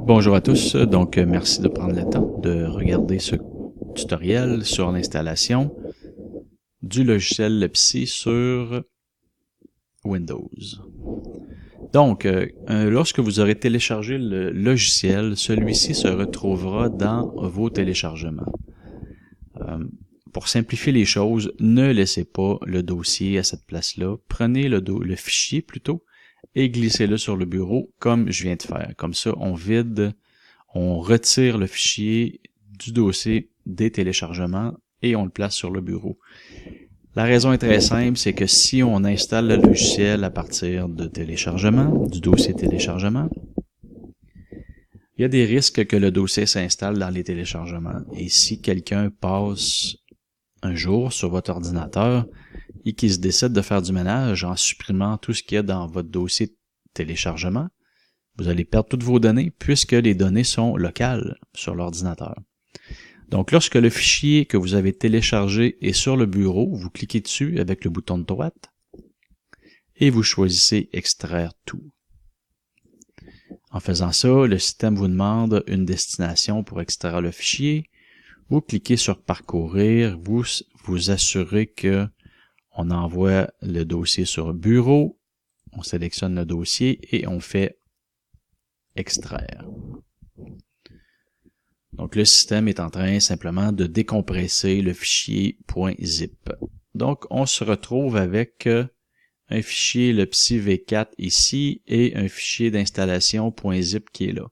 Bonjour à tous, donc merci de prendre le temps de regarder ce tutoriel sur l'installation du logiciel LePsy sur Windows. Donc, lorsque vous aurez téléchargé le logiciel, celui-ci se retrouvera dans vos téléchargements. Pour simplifier les choses, ne laissez pas le dossier à cette place-là. Prenez le fichier plutôt et glissez-le sur le bureau comme je viens de faire. Comme ça, on retire le fichier du dossier des téléchargements et on le place sur le bureau. La raison est très simple, c'est que si on installe le logiciel à partir de téléchargement, du dossier téléchargement, il y a des risques que le dossier s'installe dans les téléchargements. Et si quelqu'un passe un jour sur votre ordinateur et qu'il se décide de faire du ménage en supprimant tout ce qu'il y a dans votre dossier téléchargement, vous allez perdre toutes vos données puisque les données sont locales sur l'ordinateur. Donc, lorsque le fichier que vous avez téléchargé est sur le bureau, vous cliquez dessus avec le bouton de droite et vous choisissez « Extraire tout ». En faisant ça, le système vous demande une destination pour extraire le fichier. Vous cliquez sur « Parcourir », vous vous assurez que on envoie le dossier sur le bureau, on sélectionne le dossier et on fait « Extraire ». Donc, le système est en train simplement de décompresser le fichier .zip. Donc, on se retrouve avec un fichier LePsy V4 ici et un fichier d'installation .zip qui est là.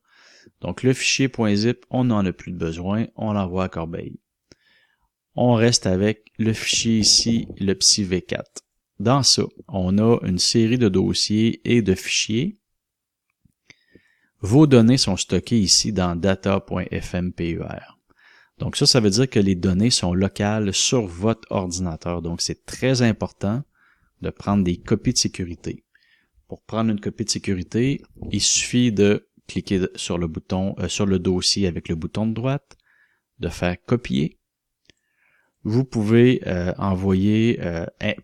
Donc, le fichier .zip, on n'en a plus de besoin, on l'envoie à corbeille. On reste avec le fichier ici, LePsy V4. Dans ça, on a une série de dossiers et de fichiers. Vos données sont stockées ici dans data.fmper. Donc ça veut dire que les données sont locales sur votre ordinateur. Donc c'est très important de prendre des copies de sécurité. Pour prendre une copie de sécurité, il suffit de cliquer sur le bouton, sur le dossier avec le bouton de droite, de faire copier. Vous pouvez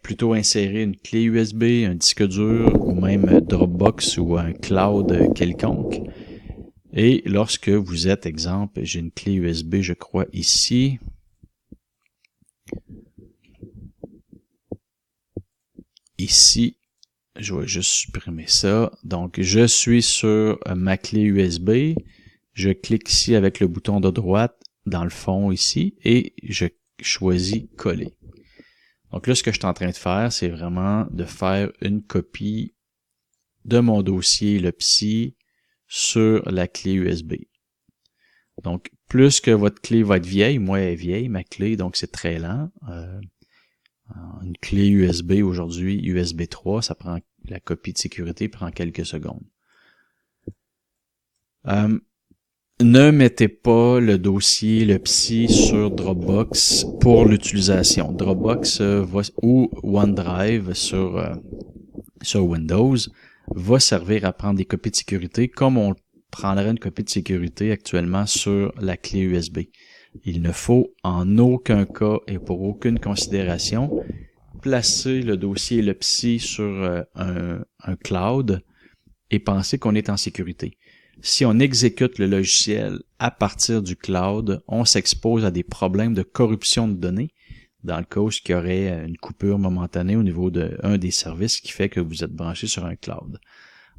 plutôt insérer une clé USB, un disque dur ou même Dropbox ou un cloud quelconque. Et lorsque vous êtes, exemple, j'ai une clé USB, je crois, ici. Ici, je vais juste supprimer ça. Donc, je suis sur ma clé USB. Je clique ici avec le bouton de droite dans le fond ici et je choisis coller. Donc là, ce que je suis en train de faire, c'est vraiment de faire une copie de mon dossier LePsy sur la clé USB. Donc, plus que votre clé va être vieille, moi elle est vieille, ma clé, donc c'est très lent. Une clé USB aujourd'hui, USB 3, ça prend la copie de sécurité prend quelques secondes. Ne mettez pas le dossier LePsy sur Dropbox pour l'utilisation. Dropbox ou OneDrive sur Windows va servir à prendre des copies de sécurité comme on prendrait une copie de sécurité actuellement sur la clé USB. Il ne faut en aucun cas et pour aucune considération placer le dossier LePsy sur un cloud et penser qu'on est en sécurité. Si on exécute le logiciel à partir du cloud, on s'expose à des problèmes de corruption de données, dans le cas où il y aurait une coupure momentanée au niveau d'un des services qui fait que vous êtes branché sur un cloud.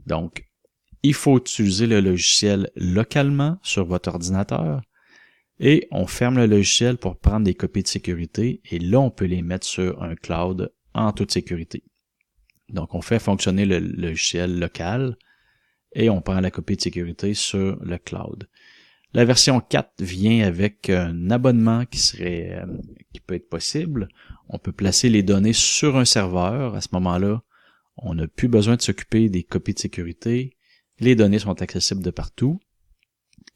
Donc, il faut utiliser le logiciel localement sur votre ordinateur et on ferme le logiciel pour prendre des copies de sécurité et là, on peut les mettre sur un cloud en toute sécurité. Donc, on fait fonctionner le logiciel local et on prend la copie de sécurité sur le cloud. La version 4 vient avec un abonnement qui peut être possible. On peut placer les données sur un serveur. À ce moment-là, on n'a plus besoin de s'occuper des copies de sécurité. Les données sont accessibles de partout.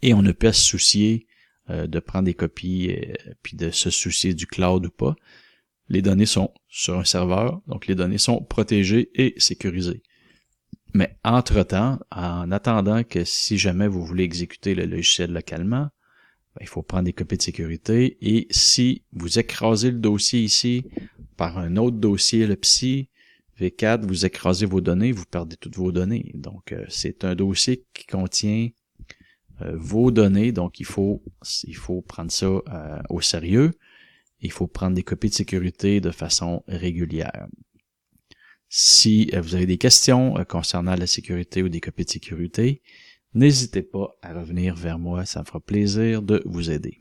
Et on ne peut se soucier de prendre des copies puis de se soucier du cloud ou pas. Les données sont sur un serveur, donc les données sont protégées et sécurisées. Mais entre-temps, en attendant que si jamais vous voulez exécuter le logiciel localement, il faut prendre des copies de sécurité et si vous écrasez le dossier ici par un autre dossier LePsy V4, vous écrasez vos données, vous perdez toutes vos données. Donc, c'est un dossier qui contient vos données, donc il faut prendre ça au sérieux. Il faut prendre des copies de sécurité de façon régulière. Si vous avez des questions concernant la sécurité ou des copies de sécurité, n'hésitez pas à revenir vers moi, ça me fera plaisir de vous aider.